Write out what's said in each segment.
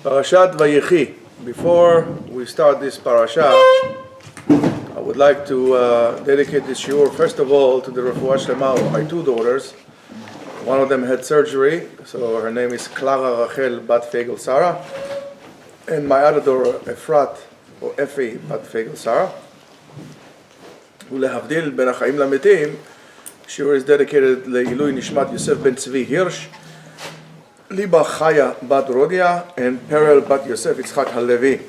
Parashat Vayechi. Before we start this parasha, I would like to dedicate this shiur first of all to the refuah shlema of my two daughters. One of them had surgery, so her name is Clara Rachel Bat Fegel Sarah, and my other daughter Efrat or Efi Bat Fegel Sarah. ולהבדיל בין החיים למתים, shiur is dedicated לעילוי נשמת יוסף בן צבי הירש, ליבה חיה בת רודיה, and Perel bat Yosef Yitzchak Halevi.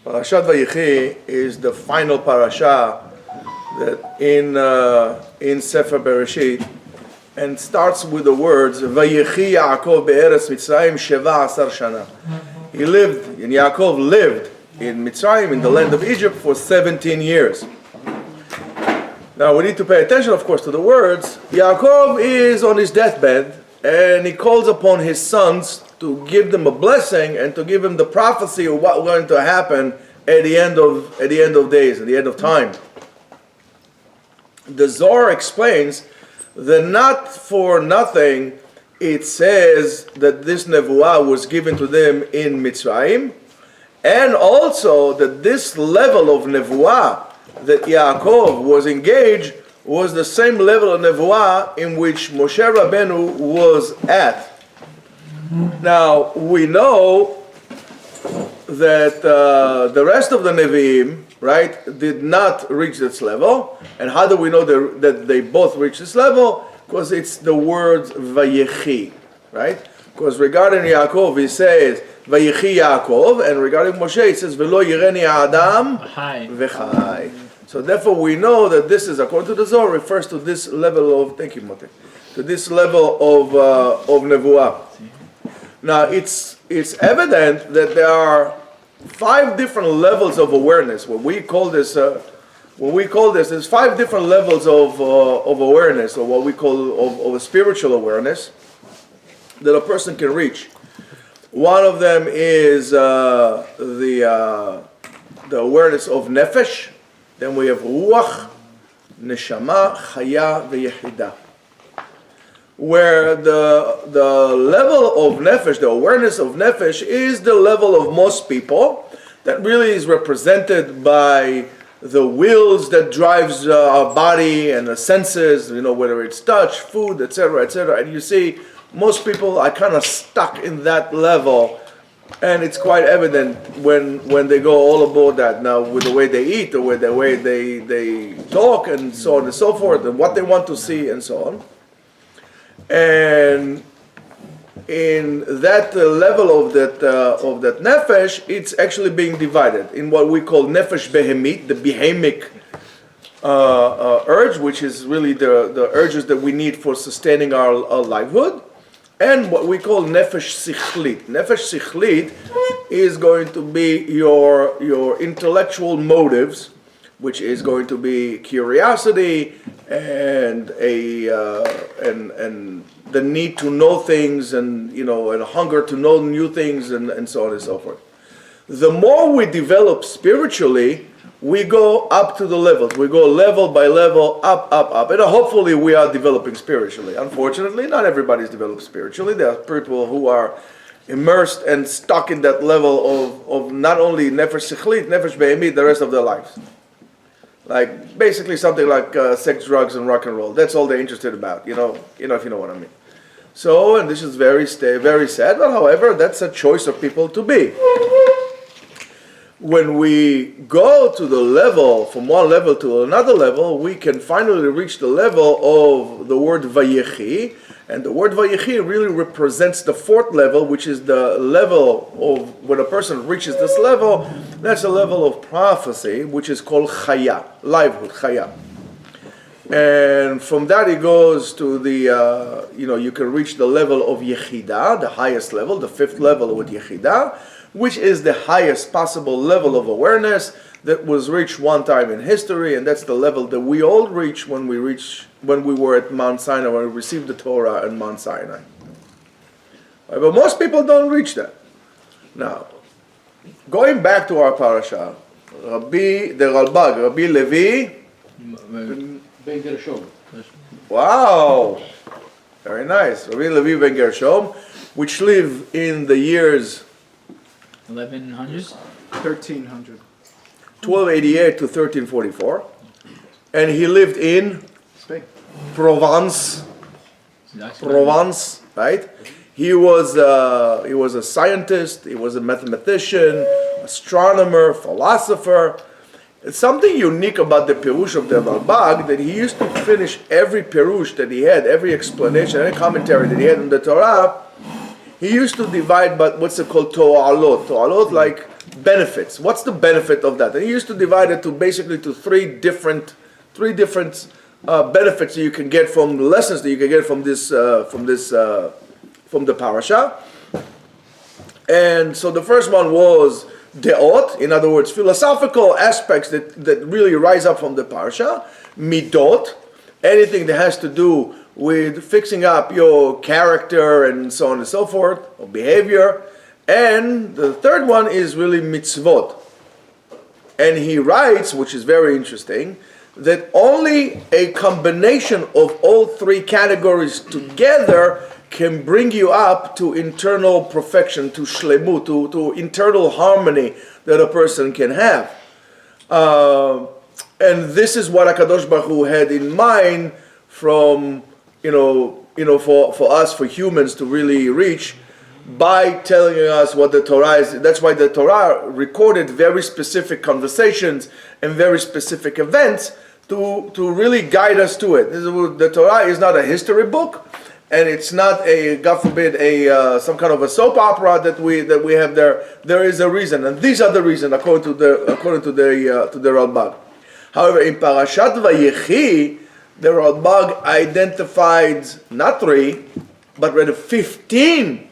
Parashat Vayechi is the final parasha that in Sefer Bereshit, and starts with the words Vayechi Yaakov be'eretz Mitzrayim sheva asar shana. He lived, and Yaakov lived in Mitzrayim, in the land of Egypt, for 17 years. Now we need to pay attention, of course, to the words. Yaakov is on his deathbed, and he calls upon his sons to give them a blessing and to give him the prophecy of what's going to happen at the end of days, at the end of time. The Zohar explains that not for nothing it says that this nevuah was given to them in Mitzrayim, and also that this level of nevuah that Yaakov was engaged was the same level of nevuah in which Moshe Rabbeinu was at. Now, we know that the rest of the Nevi'im, right, did not reach this level. And how do we know that they both reached this level? Because it's the word Vayechi, right? Because regarding Yaakov, he says, Vayechi Yaakov, and regarding Moshe, he says, Velo yireni Adam v'chai. So therefore we know that this is, according to the Zohar, refers to this level of, thank you, Mote, to this level of nevuah. Now it's evident that there are 5 different levels of awareness. What we call this, there's 5 different levels of awareness, or what we call of a spiritual awareness that a person can reach. One of them is the awareness of nefesh. Then we have ruach, neshama, chaya, v'yechida. Where the level of nefesh, the awareness of nefesh, is the level of most people. That really is represented by the wills that drives our body and the senses, whether it's touch, food, etc., etc. And you see, most people are kind of stuck in that level. And it's quite evident when they go all aboard that. Now, with the way they eat, or with the way they talk, and so on and so forth, and what they want to see, and so on. And in that level of that nefesh, it's actually being divided in what we call nefesh behemit, the behemic urge, which is really the urges that we need for sustaining our livelihood. And what we call nefesh sichlit. Nefesh sichlit is going to be your intellectual motives, which is going to be curiosity and and the need to know things, and and a hunger to know new things, and so on and so forth. The more we develop spiritually, we go up to the levels. We go level by level, up. And hopefully we are developing spiritually. Unfortunately, not everybody is developed spiritually. There are people who are immersed and stuck in that level of not only nefesh sichlit, nefesh behemit, the rest of their lives. Like, basically something like sex, drugs, and rock and roll. That's all they're interested about, if you know what I mean. So, and this is very sad, but however, that's a choice of people to be. When we go to the level, from one level to another level, we can finally reach the level of the word Vayechi. And the word Vayechi really represents the 4th level, which is the level of, when a person reaches this level, that's a level of prophecy, which is called chaya, livelihood, chaya. And from that it goes to the, you can reach the level of Yechida, the highest level, the 5th level with Yechida, which is the highest possible level of awareness that was reached one time in history, and that's the level that we all reach when we were at Mount Sinai, when we received the Torah at Mount Sinai. Right, but most people don't reach that. Now, going back to our parasha, Rabbi Levi Ben Gershom. Wow, very nice. Rabbi Levi ben Gershom, which lived in the years 1100s? 1300. 1288 to 1344. And he lived in Spain. Provence, right? He was a scientist, he was a mathematician, astronomer, philosopher. It's something unique about the Perush of the Ralbag that he used to finish every Perush that he had, every explanation, every commentary that he had on the Torah. He used to divide by what's it called to'alot. To'alot, like benefits. What's the benefit of that? And he used to divide it to basically to three different benefits that you can get from the lessons that you can get from the parasha. And so the first one was deot, in other words, philosophical aspects that really rise up from the parasha. Midot, anything that has to do with fixing up your character and so on and so forth, or behavior. And the third one is really mitzvot. And he writes, which is very interesting, that only a combination of all three categories together can bring you up to internal perfection, to shlemut, to internal harmony that a person can have. And this is what HaKadosh Baruch Hu had in mind from, for us, for humans to really reach by telling us what the Torah is. That's why the Torah recorded very specific conversations and very specific events to really guide us to it. The Torah is not a history book, and it's not God forbid, some kind of a soap opera that we have there. There is a reason, and these are the reasons according to the Ralbag. However, in Parashat Vayechi, the Ralbag identified not 3, but rather 15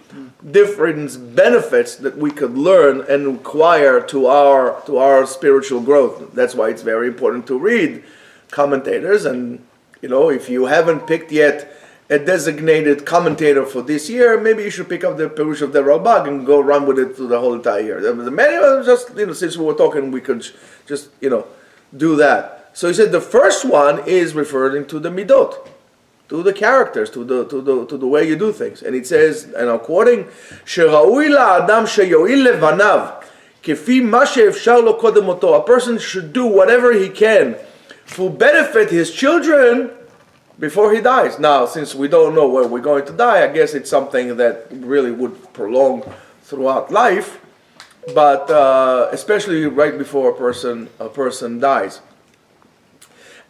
different benefits that we could learn and acquire to our spiritual growth. That's why it's very important to read commentators. And if you haven't picked yet a designated commentator for this year, maybe you should pick up the Perush of the Ralbag and go run with it through the whole entire year. The many of us just, since we were talking, we could just, do that. So he said the first one is referring to the midot, to the characters, to the way you do things. And it says, and I'm quoting, "Sheraui la'adam sheyoil levanav, kefi ma she'efshar lo kodem oto." A person should do whatever he can to benefit his children before he dies. Now, since we don't know where we're going to die, I guess it's something that really would prolong throughout life, but especially right before a person dies.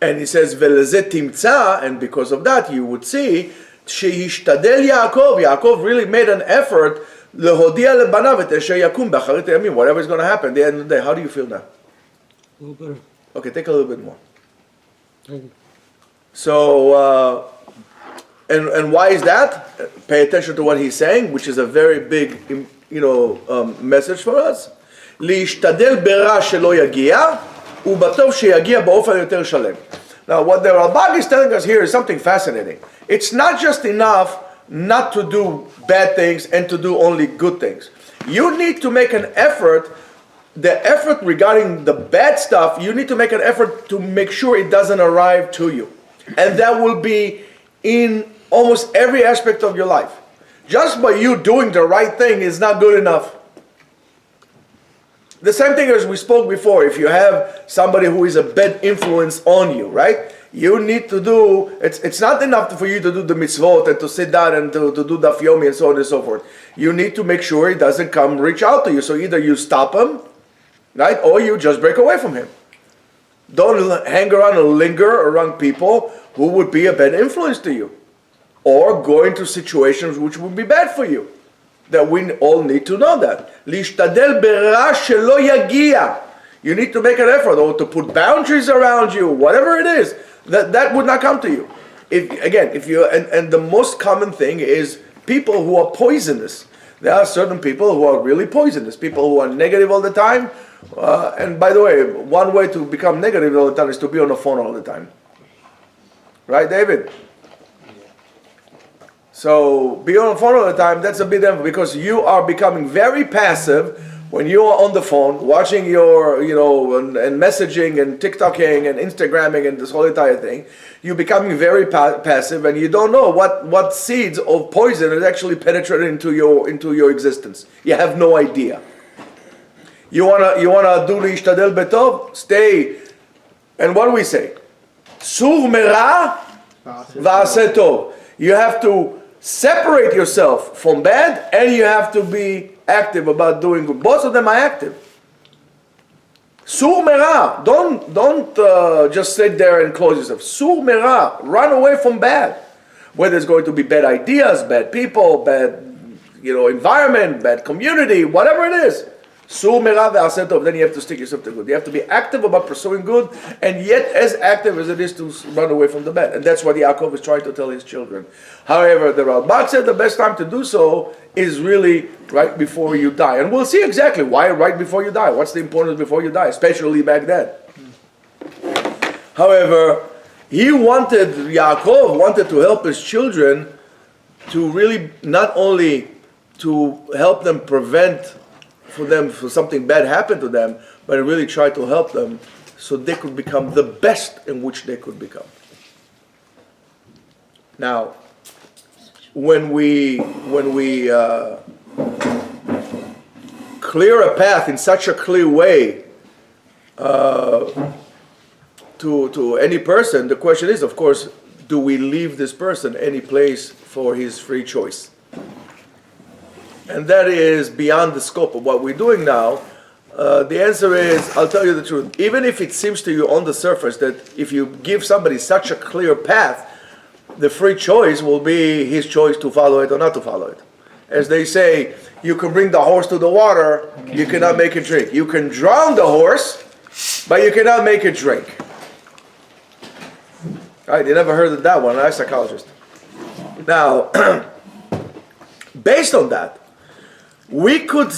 And he says, "Velezeh timtza," and because of that, you would see, "Shehishtadel Yaakov." Yaakov really made an effort, "Lehodia lebanav et asher yakum b'acharit hayamim." Whatever is going to happen at the end of the day. How do you feel now? A little better. Okay, take a little bit more. Thank you. So, and why is that? Pay attention to what he's saying, which is a very big, message for us. "Lehishtadel bera shelo yagia." Now, what the Ralbag is telling us here is something fascinating. It's not just enough not to do bad things and to do only good things. You need to make an effort. The effort regarding the bad stuff, you need to make an effort to make sure it doesn't arrive to you. And that will be in almost every aspect of your life. Just by you doing the right thing is not good enough. The same thing as we spoke before. If you have somebody who is a bad influence on you, right? You need to do, it's not enough for you to do the mitzvot and to sit down and to do daf yomi and so on and so forth. You need to make sure he doesn't reach out to you. So either you stop him, right? Or you just break away from him. Don't hang around and linger around people who would be a bad influence to you. Or go into situations which would be bad for you. That we all need to know that. Lishtadel bera shelo yagia. You need to make an effort, or to put boundaries around you, whatever it is, that would not come to you. If you and the most common thing is people who are poisonous. There are certain people who are really poisonous. People who are negative all the time. And by the way, one way to become negative all the time is to be on the phone all the time. Right, David? So be on the phone all the time, that's a bit different, because you are becoming very passive when you are on the phone, watching your, and messaging and TikToking and Instagramming and this whole entire thing. You're becoming very passive, and you don't know what seeds of poison is actually penetrating into your existence. You have no idea. You wanna do l'ishtadel betov? Stay. And what do we say? Sur mera va'aseh tov. You have to separate yourself from bad, and you have to be active about doing good. Both of them are active. Sur mera. Don't just sit there and close yourself. Sur mera. Run away from bad. Whether it's going to be bad ideas, bad people, bad environment, bad community, whatever it is. Sur mera ve'aseh tov. Then you have to stick yourself to good. You have to be active about pursuing good, and yet as active as it is to run away from the bad. And that's what Yaakov is trying to tell his children. However, the Ralbag said the best time to do so is really right before you die. And we'll see exactly why right before you die. What's the importance before you die, especially back then. However, Yaakov wanted to help his children to really not only to help them prevent for something bad happen to them, but really try to help them so they could become the best in which they could become. Now, when we clear a path in such a clear way to any person, the question is, of course, do we leave this person any place for his free choice? And that is beyond the scope of what we're doing now. The answer is, I'll tell you the truth, even if it seems to you on the surface that if you give somebody such a clear path, the free choice will be his choice to follow it or not to follow it. As they say, you can bring the horse to the water, you cannot make it drink. You can drown the horse, but you cannot make it drink. Right? You never heard of that one, I'm a psychologist. Now, based on that, we could,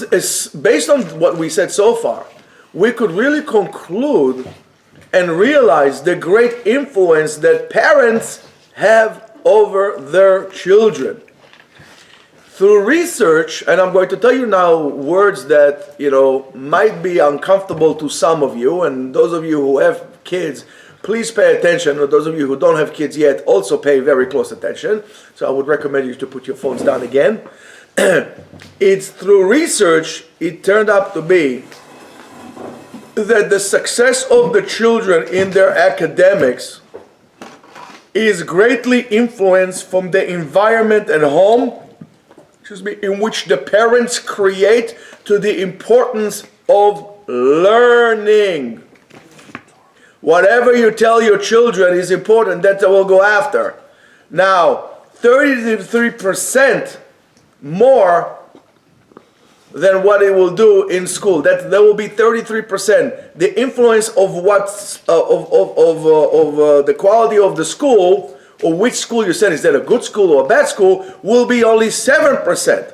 based on what we said so far, we could really conclude and realize the great influence that parents have over their children. Through research, and I'm going to tell you now words that, might be uncomfortable to some of you, and those of you who have kids, please pay attention, or those of you who don't have kids yet, also pay very close attention. So I would recommend you to put your phones down again. It's through research, it turned out to be that the success of the children in their academics is greatly influenced from the environment at home, in which the parents create, to the importance of learning. Whatever you tell your children is important, that they will go after. Now, 33% more than what it will do in school. That there will be 33%. The influence of the quality of the school, or which school you send, is that a good school or a bad school, will be only 7%.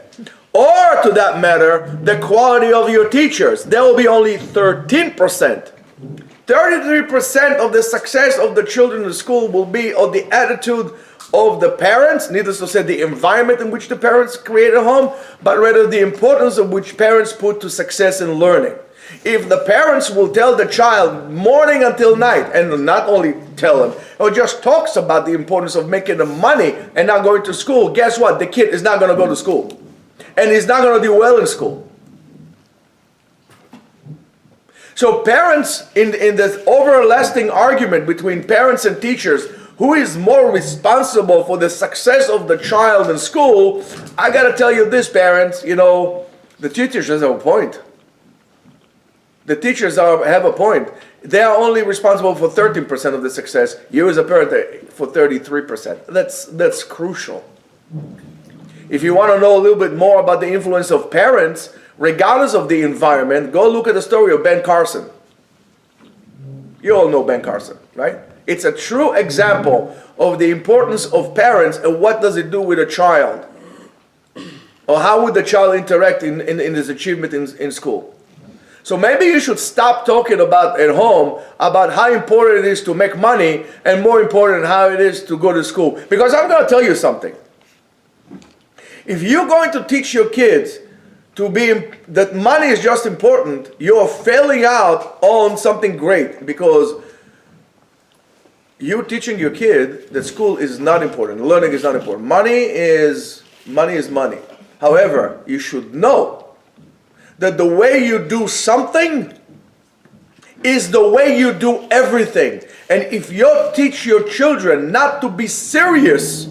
Or, to that matter, the quality of your teachers, there will be only 13%. 33% of the success of the children in the school will be on the attitude of the parents, needless to say the environment in which the parents create a home, but rather the importance of which parents put to success in learning. If the parents will tell the child morning until night, and not only tell him, or just talks about the importance of making the money and not going to school, guess what? The kid is not going to go to school. And he's not going to do well in school. So parents, in this everlasting argument between parents and teachers, who is more responsible for the success of the child in school, I got to tell you this, parents, the teachers have a point. The teachers have a point. They are only responsible for 13% of the success. You as a parent for 33%. That's crucial. If you want to know a little bit more about the influence of parents, regardless of the environment, go look at the story of Ben Carson. You all know Ben Carson, right? It's a true example of the importance of parents and what does it do with a child. Or how would the child interact in his achievement in school. So maybe you should stop talking about at home about how important it is to make money, and more important how it is to go to school. Because I'm going to tell you something. If you're going to teach your kids that money is just important, you're failing out on something great, because you're teaching your kid that school is not important, learning is not important. Money is money. However, you should know that the way you do something is the way you do everything. And if you teach your children not to be serious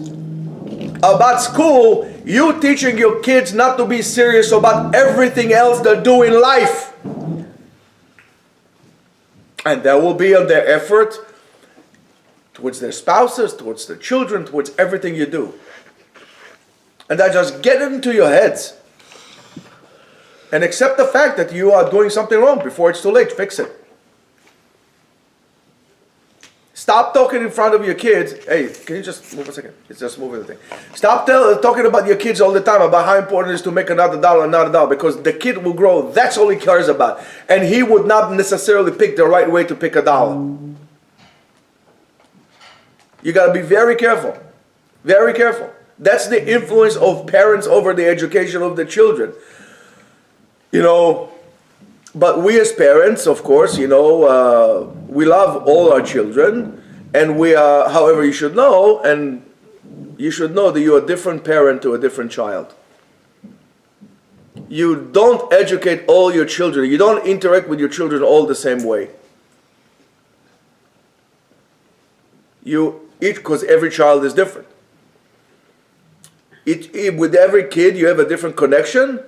about school, you teaching your kids not to be serious about everything else they do in life. And that will be on their effort towards their spouses, towards their children, towards everything you do. And that just get it into your heads. And accept the fact that you are doing something wrong before it's too late. Fix it. Stop talking in front of your kids. Hey, can you just move a second? It's just moving the thing. Stop talking about your kids all the time about how important it is to make another dollar, because the kid will grow. That's all he cares about. And he would not necessarily pick the right way to pick a dollar. You got to be very careful. Very careful. That's the influence of parents over the education of the children. But we as parents, of course, we love all our children, and we are, however, you should know that you're a different parent to a different child. You don't educate all your children. You don't interact with your children all the same way. Because every child is different. With every kid, you have a different connection,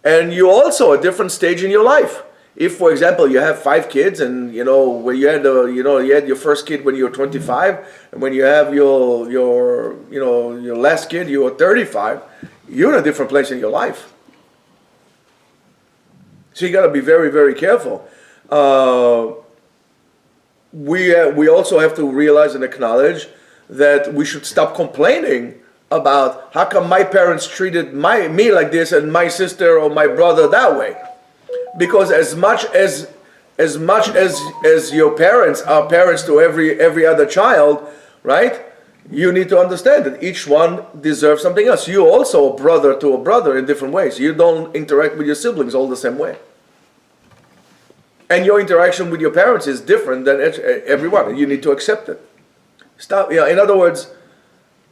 and you also a different stage in your life. If, for example, you have 5 kids, and when you had your first kid when you were 25, and when you have your last kid, you were 35, you're in a different place in your life. So you got to be very, very careful. We also have to realize and acknowledge that we should stop complaining about how come my parents treated me like this and my sister or my brother that way. Because as much as your parents are parents to every other child, right? You need to understand that each one deserves something else. You're also a brother to a brother in different ways. You don't interact with your siblings all the same way. And your interaction with your parents is different than everyone. You need to accept it. In other words,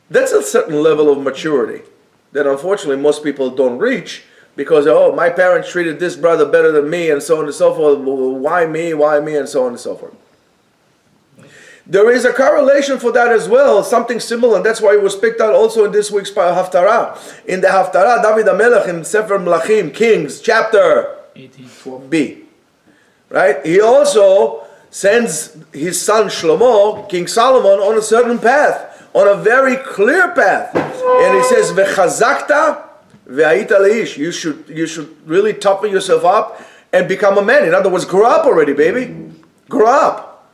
that's a certain level of maturity that unfortunately most people don't reach. Because, my parents treated this brother better than me, and so on and so forth. Why me, and so on and so forth. There is a correlation for that as well, something similar, and that's why it was picked out also in this week's Haftarah. In the Haftarah, David HaMelech in Sefer Melachim, Kings, chapter 18b. Right? He also sends his son Shlomo, King Solomon, on a certain path, on a very clear path. And he says, V'chazakta Ve'ayita leish. You should really toughen yourself up and become a man. In other words, grow up already, baby. Grow up.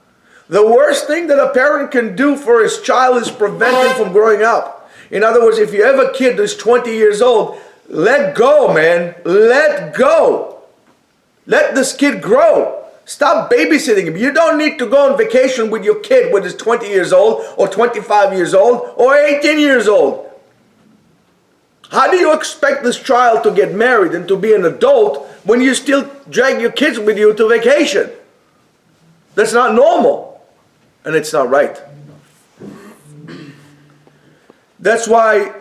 The worst thing that a parent can do for his child is prevent him from growing up. In other words, if you have a kid who's 20 years old, let go, man. Let go. Let this kid grow. Stop babysitting him. You don't need to go on vacation with your kid when he's 20 years old or 25 years old or 18 years old. How do you expect this child to get married and to be an adult when you still drag your kids with you to vacation? That's not normal. And it's not right. That's why,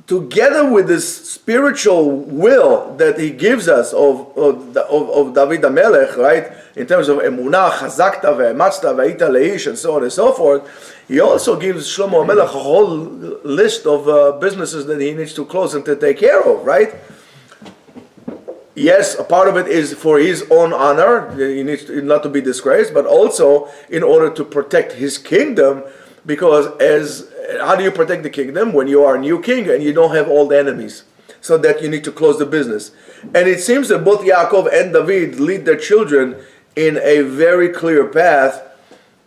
together with this spiritual will that he gives us of David HaMelech, right? In terms of emunah, chazakta, ve'ematzta, ve'ita leish, and so on and so forth, he also gives Shlomo HaMelech a whole list of businesses that he needs to close and to take care of, right? Yes, a part of it is for his own honor, he needs not to be disgraced, but also in order to protect his kingdom, because how do you protect the kingdom? When you are a new king and you don't have old enemies, so that you need to close the business. And it seems that both Yaakov and David lead their children in a very clear path,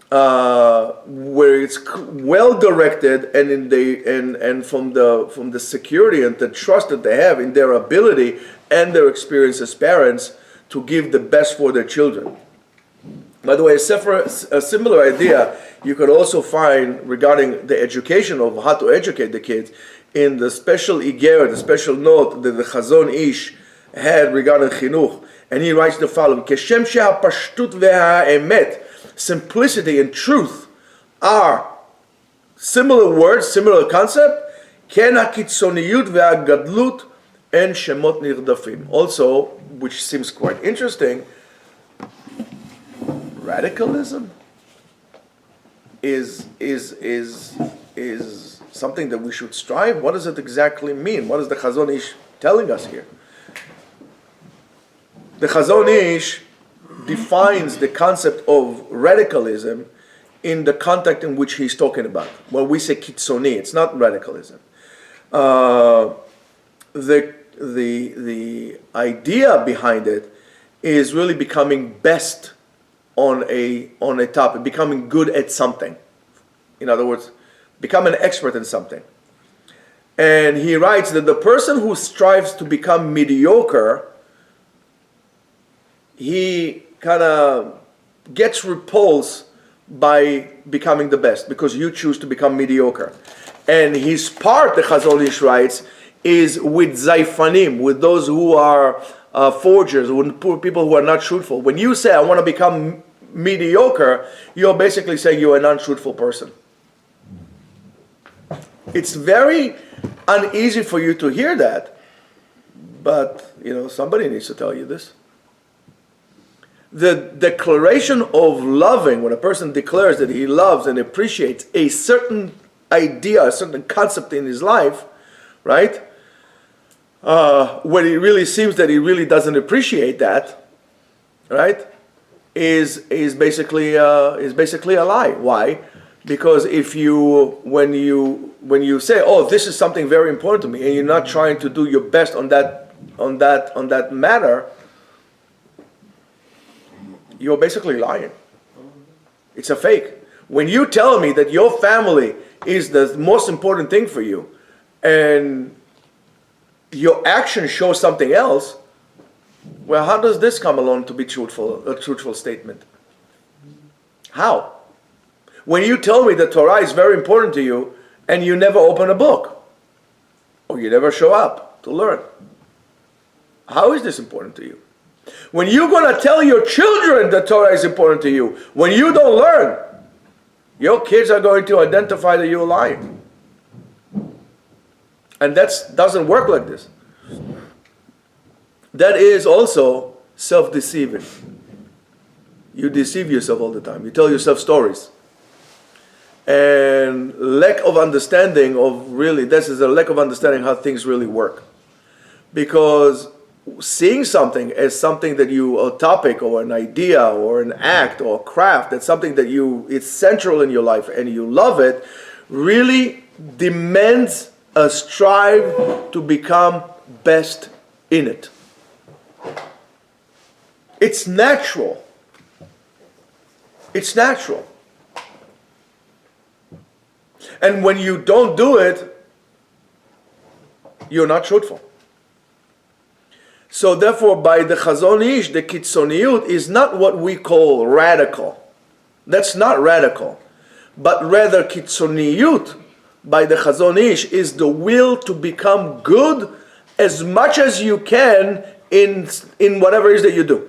where it's well directed, and from the security and the trust that they have in their ability and their experience as parents to give the best for their children. By the way, a similar idea you could also find regarding the education of how to educate the kids in the special Iger, the special note that the Chazon Ish had regarding Chinuch. And he writes the following: Keshem she'hapashtut ve'ha'emet, simplicity and truth are similar words, similar concept. Ken ha'kitzoniyut ve'hagadlut En shemot nirdafim. Also, which seems quite interesting, radicalism is something that we should strive. What does it exactly mean? What is the Chazon Ish telling us here? The Chazon Ish defines the concept of radicalism in the context in which he's talking about. When we say kitzoni, it's not radicalism. The idea behind it is really becoming best on a topic, becoming good at something. In other words, become an expert in something. And he writes that the person who strives to become mediocre, he kind of gets repulsed by becoming the best because you choose to become mediocre. And his part, the Chazon Ish writes, is with zayfanim, with those who are forgers, with people who are not truthful. When you say, I want to become mediocre, you're basically saying you're an untruthful person. It's very uneasy for you to hear that, but somebody needs to tell you this. The declaration of loving, when a person declares that he loves and appreciates a certain idea, a certain concept in his life, right? When it really seems that he really doesn't appreciate that, right? Is basically a lie. Why? Because when you say, oh, this is something very important to me, and you're not trying to do your best on that matter, you're basically lying. It's a fake. When you tell me that your family is the most important thing for you, and your actions show something else, well, how does this come along to be truthful, a truthful statement? How? When you tell me that Torah is very important to you, and you never open a book, or you never show up to learn, how is this important to you? When you're going to tell your children that Torah is important to you, when you don't learn, your kids are going to identify that you're lying. And that doesn't work like this. That is also self-deceiving. You deceive yourself all the time. You tell yourself stories. And lack of understanding this is a lack of understanding how things really work. Because seeing something as something that a topic or an idea or an act or a craft, that's something that it's central in your life and you love it, really demands a strive to become best in it. It's natural. It's natural. And when you don't do it, you're not truthful. So therefore, by the Chazon Ish, the kitzoniyut is not what we call radical. That's not radical. But rather kitzoniyut, by the Chazon Ish, is the will to become good as much as you can in whatever it is that you do.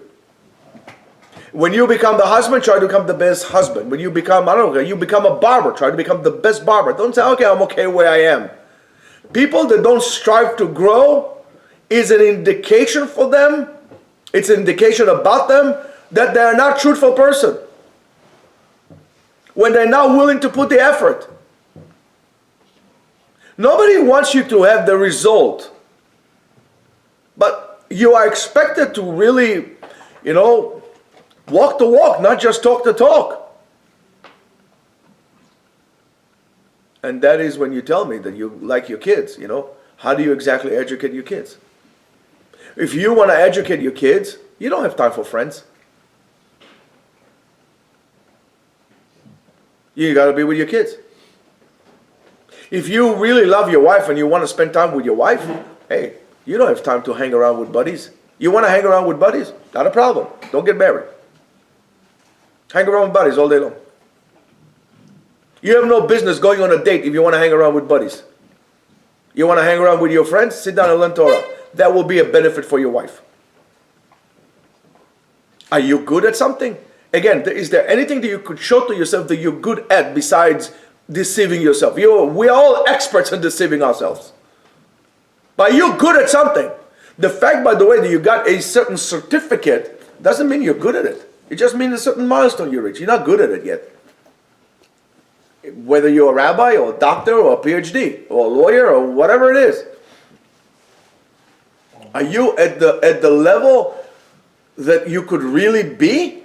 When you become the husband, try to become the best husband. When you become, you become a barber, try to become the best barber. Don't say, okay, I'm okay where I am. People that don't strive to grow is an indication for them, it's an indication about them that they're not a truthful person. When they're not willing to put the effort. Nobody wants you to have the result. But you are expected to really, walk the walk, not just talk the talk. And that is when you tell me that you like your kids, How do you exactly educate your kids? If you want to educate your kids, you don't have time for friends. You got to be with your kids. If you really love your wife and you want to spend time with your wife, hey, you don't have time to hang around with buddies. You want to hang around with buddies? Not a problem. Don't get married. Hang around with buddies all day long. You have no business going on a date if you want to hang around with buddies. You want to hang around with your friends? Sit down and learn Torah. That will be a benefit for your wife. Are you good at something? Again, is there anything that you could show to yourself that you're good at besides deceiving yourself? We're all experts in deceiving ourselves. Are you good at something? The fact, by the way, that you got a certain certificate doesn't mean you're good at it. It just means a certain milestone you reach. You're not good at it yet. Whether you're a rabbi or a doctor or a PhD or a lawyer or whatever it is. Are you at the level that you could really be?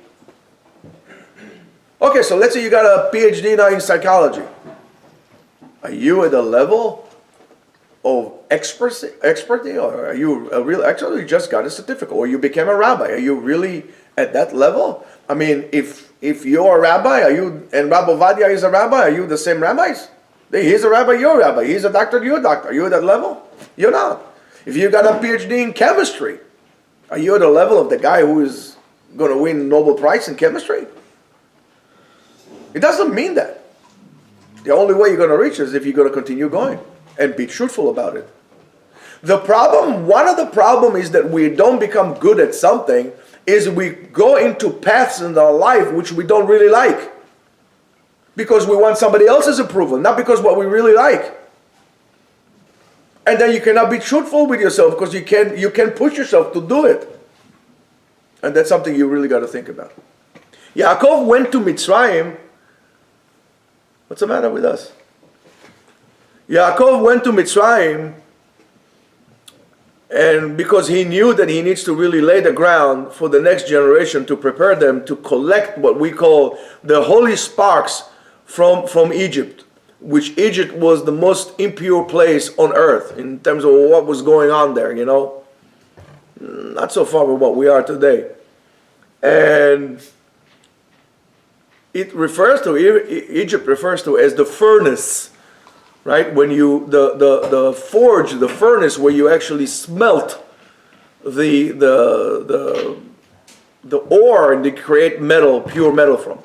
Okay, so let's say you got a PhD now in psychology. Are you at the level of expertise, or are you a real expert? Or you just got a certificate, or you became a rabbi? Are you really at that level? I mean, if you're a rabbi, and Rabbi Ovadia is a rabbi, are you the same rabbis? He's a rabbi, you're a rabbi. He's a doctor, you're a doctor. Are you at that level? You're not. If you got a PhD in chemistry, are you at the level of the guy who is going to win Nobel Prize in chemistry? It doesn't mean that. The only way you're going to reach is if you're going to continue going and be truthful about it. One of the problems is that we don't become good at something is we go into paths in our life which we don't really like. Because we want somebody else's approval, not because what we really like. And then you cannot be truthful with yourself because you can push yourself to do it. And that's something you really got to think about. Yaakov went to Mitzrayim. What's the matter with us? Yaakov went to Mitzrayim, and because he knew that he needs to really lay the ground for the next generation to prepare them to collect what we call the holy sparks from Egypt, which Egypt was the most impure place on earth in terms of what was going on there, Not so far from what we are today. And it refers to, Egypt refers to as the furnace, right? When the forge, the furnace where you actually smelt the ore and they create metal, pure metal from.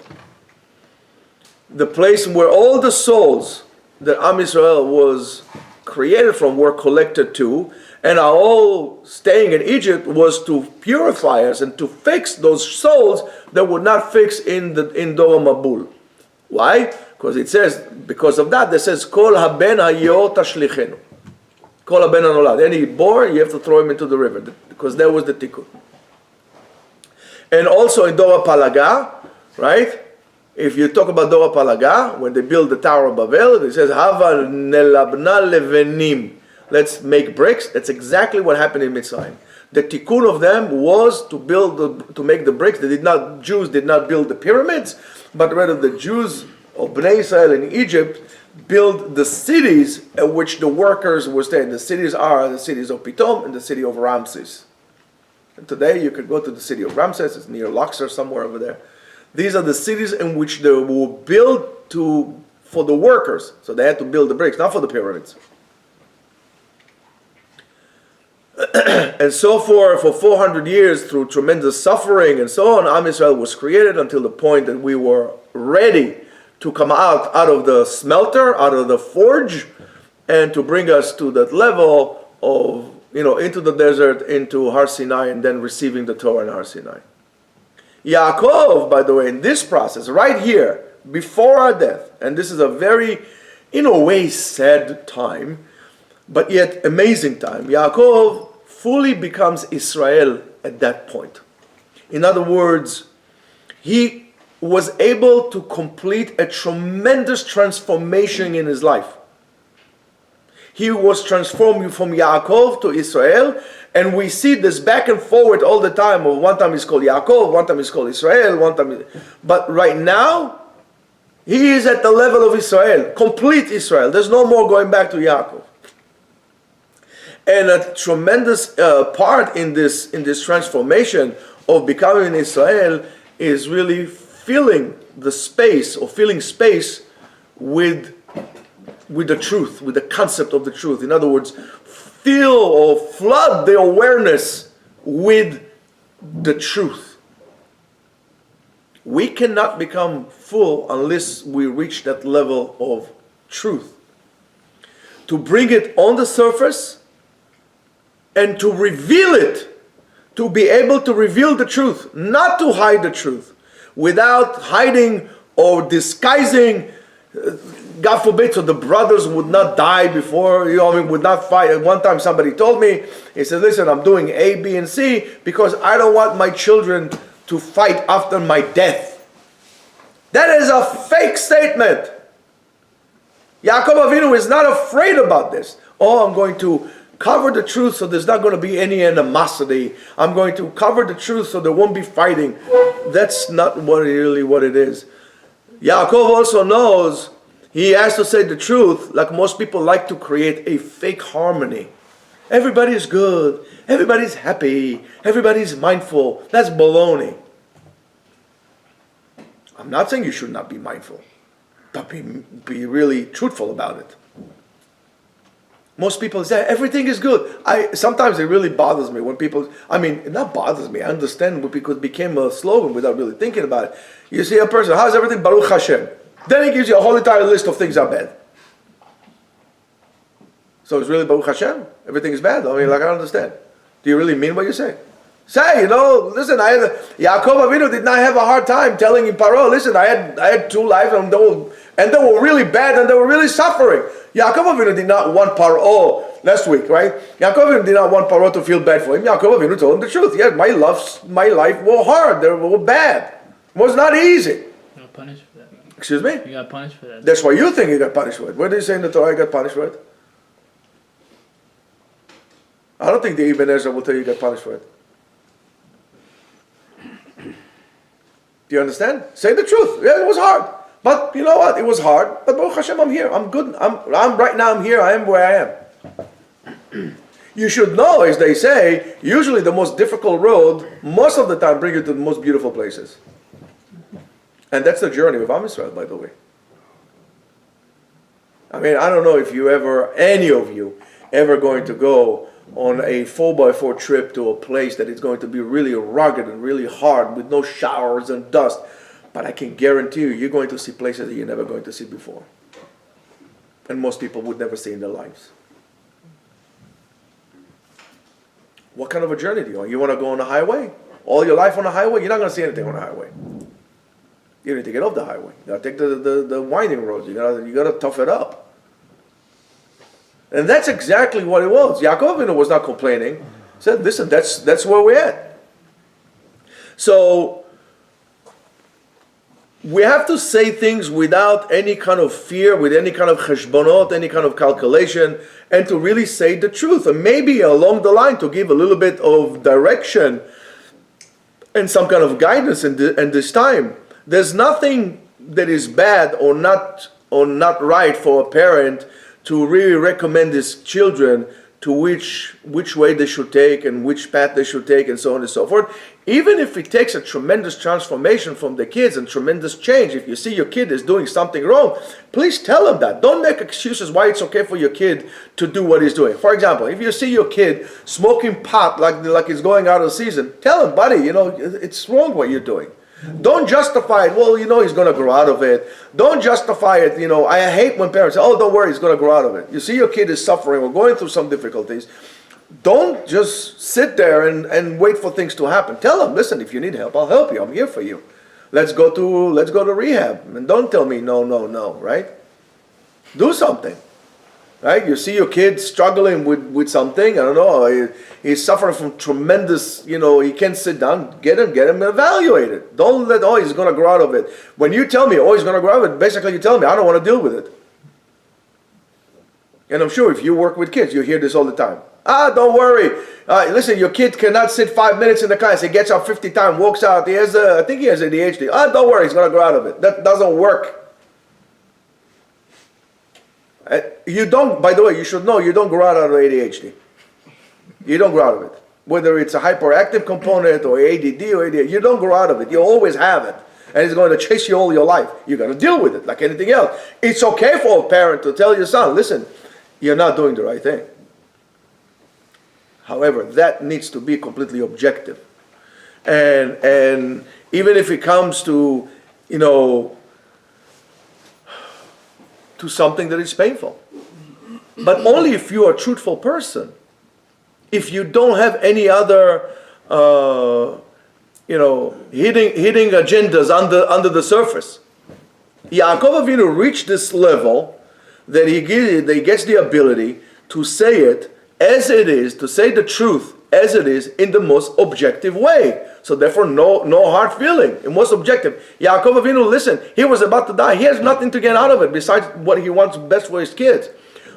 The place where all the souls that Am Yisrael was created from were collected to, and our whole staying in Egypt was to purify us and to fix those souls that would not fix in Dor Mabul. Why? Because it says, because of that, it says, Kol haben hayor tashlichenu. Kol haben hanolad. Any boar, you have to throw him into the river, because that was the tikkun. And also in Dor Palaga, right? If you talk about Dor Palaga, when they build the Tower of Babel, it says, Hava nelabna levenim. Let's make bricks. That's exactly what happened in Mitzrayim. The tikkun of them was to make the bricks. Jews did not build the pyramids, but rather the Jews of Bnei Israel in Egypt built the cities at which the workers were staying. The cities are the cities of Pitom and the city of Ramses. And today you could go to the city of Ramses. It's near Luxor, somewhere over there. These are the cities in which they were built for the workers. So they had to build the bricks, not for the pyramids. And so for 400 years, through tremendous suffering and so on, Am Yisrael was created until the point that we were ready to come out of the smelter, out of the forge, and to bring us to that level of, into the desert, into Har Sinai, and then receiving the Torah in Har Sinai. Yaakov, by the way, in this process, right here, before our death, and this is a very, in a way, sad time, but yet amazing time. Yaakov fully becomes Israel at that point. In other words, he was able to complete a tremendous transformation in his life. He was transformed from Yaakov to Israel, and we see this back and forward all the time. One time he's called Yaakov, one time he's called Israel, but right now, he is at the level of Israel, complete Israel. There's no more going back to Yaakov. And a tremendous part in this transformation of becoming Israel is really filling the space, or filling space with the truth, with the concept of the truth. In other words, fill or flood the awareness with the truth. We cannot become full unless we reach that level of truth. To bring it on the surface and to reveal it, to be able to reveal the truth, not to hide the truth, without hiding or disguising, God forbid, so the brothers would not die before, would not fight. And one time somebody told me, he said, listen, I'm doing A, B, and C because I don't want my children to fight after my death. That is a fake statement. Yaakov Avinu is not afraid about this. Oh, I'm going to cover the truth so there's not going to be any animosity. I'm going to cover the truth so there won't be fighting. That's not really what it is. Yaakov also knows he has to say the truth, like most people like to create a fake harmony. Everybody's good, everybody's happy, everybody's mindful. That's baloney. I'm not saying you should not be mindful, but be really truthful about it. Most people say everything is good. Sometimes it really bothers me when people, it not bothers me, I understand because it became a slogan without really thinking about it. You see a person, how's everything? Baruch Hashem. Then he gives you a whole entire list of things that are bad. So it's really Baruch Hashem? Everything is bad? I don't understand. Do you really mean what you say? Say, listen, Yaakov Avinu did not have a hard time telling Paro, listen, I had two lives and they were really bad and they were really suffering. Yaakov Avinu did not want Paro last week, right? Yaakov Avinu did not want Paro to feel bad for him. Yaakov Avinu told him the truth. Yes, my life were hard, they were bad. It was not easy. You got punished for that. Excuse me? You got punished for that. That's why you think he got punished for it. Where do you say in the Torah he got punished for it? I don't think the Ibn Ezra will tell you he got punished for it. Do you understand? Say the truth. Yeah, it was hard. But you know what? It was hard. But Baruch Hashem, I'm here. I'm good. I'm right now. I'm here. I am where I am. You should know, as they say, usually the most difficult road, most of the time, bring you to the most beautiful places. And that's the journey of Am Yisrael, by the way. I don't know if any of you, ever going to go on a 4x4 trip to a place that is going to be really rugged and really hard with no showers and dust. But I can guarantee you're going to see places that you're never going to see before. And most people would never see in their lives. What kind of a journey do you want? You want to go on a highway? All your life on a highway? You're not going to see anything on a highway. You need to get off the highway. You got to take the winding roads. You got to tough it up. And that's exactly what it was. Yaakov Avinu was not complaining. He said, listen, that's where we're at. So we have to say things without any kind of fear, with any kind of cheshbonot, any kind of calculation, and to really say the truth. And maybe along the line to give a little bit of direction and some kind of guidance in this time. There's nothing that is bad or not right for a parent to really recommend his children to which way they should take and which path they should take and so on and so forth. Even if it takes a tremendous transformation from the kids and tremendous change, if you see your kid is doing something wrong, please tell them that. Don't make excuses why it's okay for your kid to do what he's doing. For example, if you see your kid smoking pot like it's going out of season, tell him, buddy, it's wrong what you're doing. Don't justify it. Well, he's going to grow out of it. Don't justify it. I hate when parents say, oh, don't worry, he's going to grow out of it. You see your kid is suffering or going through some difficulties. Don't just sit there and wait for things to happen. Tell them, listen, if you need help, I'll help you. I'm here for you. Let's go to rehab. And don't tell me no, right? Do something. Right? You see your kid struggling with something, I don't know, he's suffering from tremendous, he can't sit down, get him evaluated. Don't let, he's going to grow out of it. When you tell me, he's going to grow out of it, basically you tell me, I don't want to deal with it. And I'm sure if you work with kids, you hear this all the time. Don't worry. Listen, your kid cannot sit 5 minutes in the class. He gets up 50 times, walks out. I think he has ADHD. Don't worry, he's going to grow out of it. That doesn't work. You don't, by the way, you should know, you don't grow out of ADHD. You don't grow out of it. Whether it's a hyperactive component or ADD or ADHD, you don't grow out of it. You always have it. And it's going to chase you all your life. You're going to deal with it like anything else. It's okay for a parent to tell your son, listen, you're not doing the right thing. However, that needs to be completely objective. And even if it comes to, to something that is painful. But only if you are a truthful person. If you don't have any other, hidden agendas under the surface. Yaakov Avinu reached this level that he gets the ability to say it as it is, to say the truth as it is in the most objective way. So therefore, no hard feeling. It was objective. Yaakov Avinu, listen, he was about to die. He has nothing to get out of it besides what he wants best for his kids.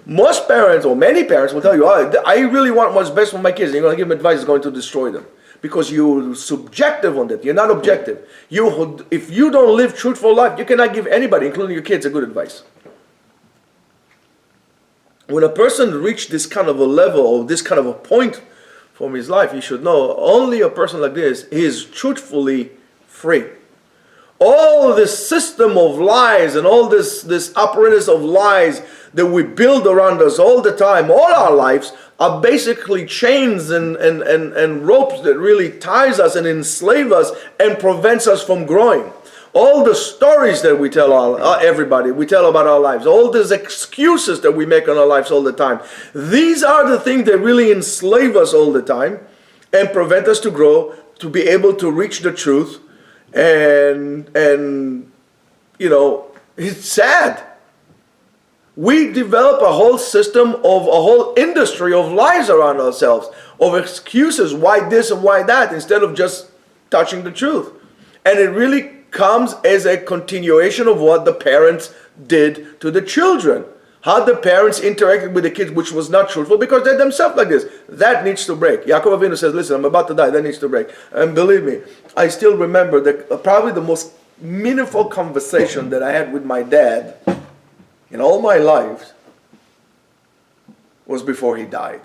Most parents, or many parents, will tell you, oh, I really want what's best for my kids. You're going to give them advice, it's going to destroy them. Because you're subjective on that. You're not objective. If you don't live truthful life, you cannot give anybody, including your kids, a good advice. When a person reaches this kind of a level, or this kind of a point from his life, he should know only a person like this is truthfully free. All this system of lies and all this apparatus of lies that we build around us all the time, all our lives, are basically chains and ropes that really ties us and enslave us and prevents us from growing. All the stories that we tell everybody, we tell about our lives, all these excuses that we make on our lives all the time, these are the things that really enslave us all the time and prevent us to grow, to be able to reach the truth. And you know, it's sad. We develop a whole system of a whole industry of lies around ourselves, of excuses, why this and why that, instead of just touching the truth. And it really comes as a continuation of what the parents did to the children. How the parents interacted with the kids, which was not truthful, because they're themselves like this. That needs to break. Yaakov Avinu says, listen, I'm about to die. That needs to break. And believe me, I still remember that probably the most meaningful conversation that I had with my dad in all my life was before he died.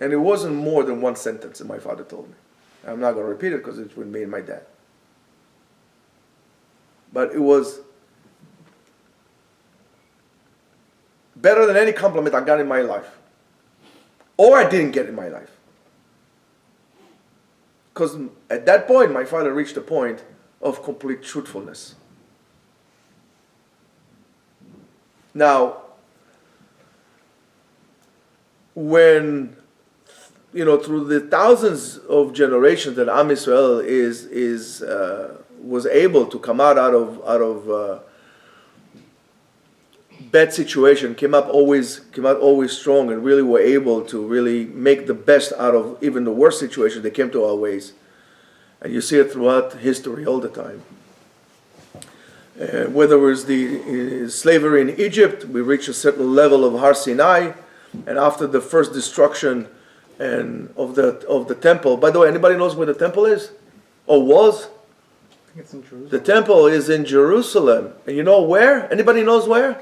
And it wasn't more than one sentence that my father told me. I'm not going to repeat it because it's with me and my dad. But it was better than any compliment I got in my life. Or I didn't get in my life. Because at that point, my father reached a point of complete truthfulness. Now, when, you know, through the thousands of generations that Am Yisrael was able to come out of bad situation, came out always strong, and really were able to really make the best out of even the worst situation that came to our ways. And you see it throughout history all the time. Whether it was the slavery in Egypt, we reached a certain level of Har Sinai, and after the first destruction of the temple. By the way, anybody knows where the temple is? Or was? It's in Jerusalem. The temple is in Jerusalem. And you know where? Anybody knows where?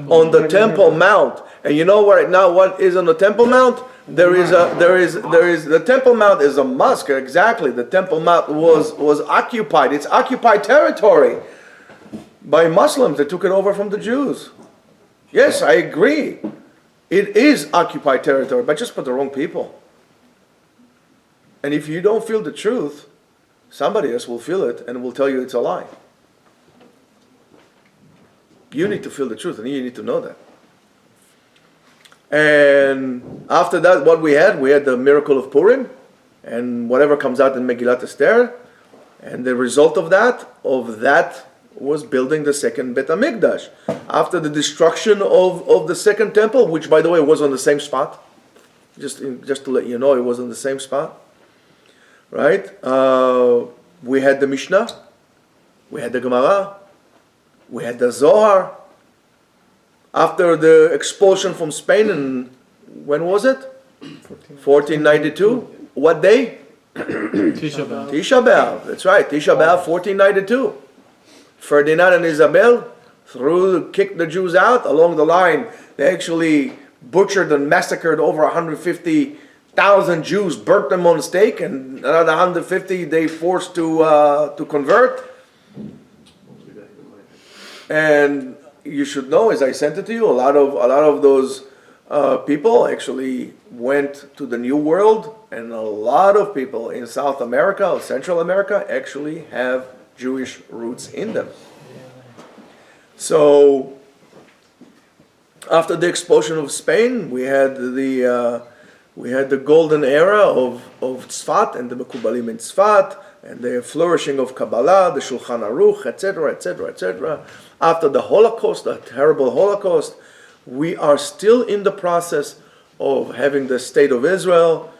On the Temple Mount. And you know right now what is on the Temple Mount? The Temple Mount is a mosque, exactly. The Temple Mount was occupied. It's occupied territory by Muslims that took it over from the Jews. Yes, I agree. It is occupied territory, but just for the wrong people. And if you don't feel the truth, somebody else will feel it and will tell you it's a lie. You need to feel the truth, and you need to know that. And after that, what we had the miracle of Purim, and whatever comes out in Megillat Esther, and the result of that was building the second Bet HaMikdash. After the destruction of the second temple, which by the way was on the same spot, just to let you know, it was on the same spot, right? We had the Mishnah, we had the Gemara, we had the Zohar. After the expulsion from Spain, and when was it? 1492. What day? Tisha B'Av. Tisha B'Av. That's right. Tisha B'Av, 1492. Ferdinand and Isabel kicked the Jews out along the line. They actually butchered and massacred over 150,000 Jews, burnt them on stake, and another 150 they forced to convert. And you should know, as I sent it to you, a lot of those people actually went to the New World, and a lot of people in South America or Central America actually have Jewish roots in them. So after the expulsion of Spain, we had the We had the golden era of Tzfat and the Mekubalim in Tzfat, and the flourishing of Kabbalah, the Shulchan Aruch, etc., etc., etc. After the Holocaust, the terrible Holocaust, we are still in the process of having the state of Israel.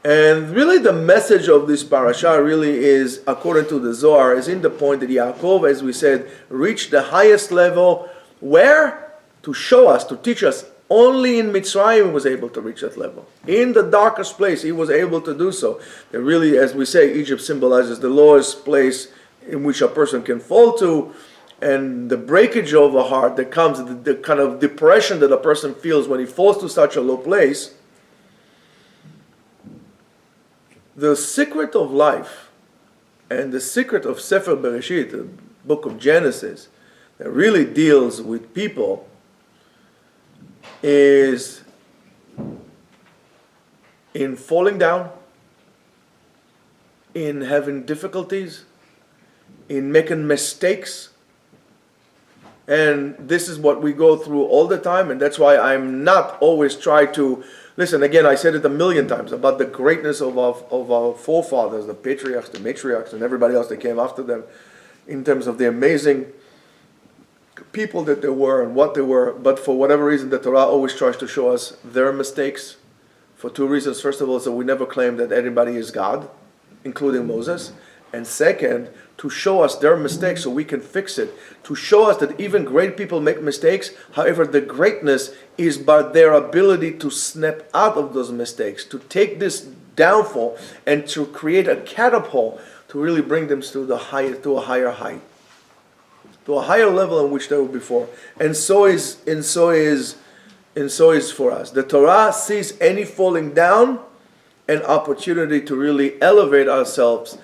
And really the message of this parasha really is, according to the Zohar, is in the point that Yaakov, as we said, reached the highest level. Where? To show us, to teach us. Only in Mitzrayim he was able to reach that level. In the darkest place he was able to do so. That really, as we say, Egypt symbolizes the lowest place in which a person can fall to, and the breakage of a heart that comes, the kind of depression that a person feels when he falls to such a low place. The secret of life and the secret of Sefer Bereshit, the book of Genesis, that really deals with people, is in falling down, in having difficulties, in making mistakes. And this is what we go through all the time, and that's why I'm not always trying to listen. Again, I said it a million times about the greatness of our forefathers, the patriarchs, the matriarchs, and everybody else that came after them, in terms of the amazing people that they were and what they were. But for whatever reason, the Torah always tries to show us their mistakes for two reasons. First of all, so we never claim that anybody is God, including Moses. And second, to show us their mistakes so we can fix it. To show us that even great people make mistakes. However, the greatness is by their ability to snap out of those mistakes, to take this downfall and to create a catapult to really bring them to a higher height, to a higher level in which they were before. And so is for us. The Torah sees any falling down an opportunity to really elevate ourselves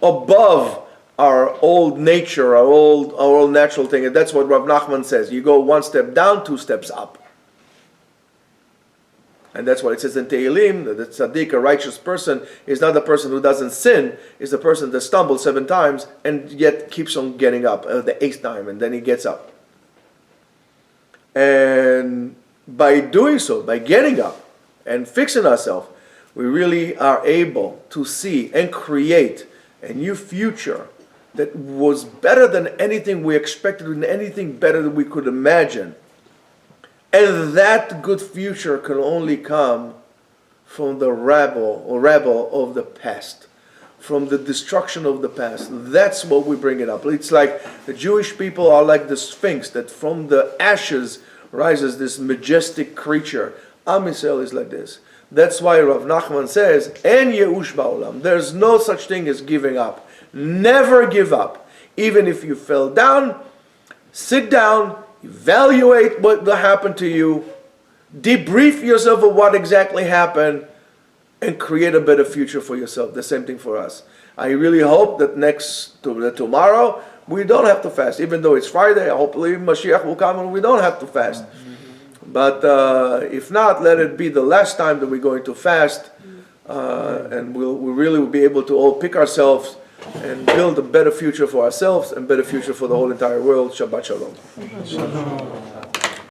above our old nature, our old natural thing. And that's what Rav Nachman says. You go one step down, two steps up. And that's what it says in Tehillim, that the tzaddik, a righteous person, is not the person who doesn't sin, is the person that stumbles 7 times and yet keeps on getting up the 8th time, and then he gets up. And by doing so, by getting up and fixing ourselves, we really are able to see and create a new future that was better than anything we expected and anything better than we could imagine. And that good future can only come from the rebel of the past, from the destruction of the past. That's what we bring it up. It's like the Jewish people are like the Sphinx, that from the ashes rises this majestic creature. Am Yisrael is like this. That's why Rav Nachman says, En Yeush Ba'olam. There's no such thing as giving up. Never give up. Even if you fell down, sit down, evaluate what happened to you, debrief yourself of what exactly happened, and create a better future for yourself. The same thing for us. I really hope that tomorrow we don't have to fast. Even though it's Friday, hopefully Mashiach will come and we don't have to fast. But if not, let it be the last time that we're going to fast, and we'll really be able to all pick ourselves and build a better future for ourselves and better future for the whole entire world. Shabbat Shalom.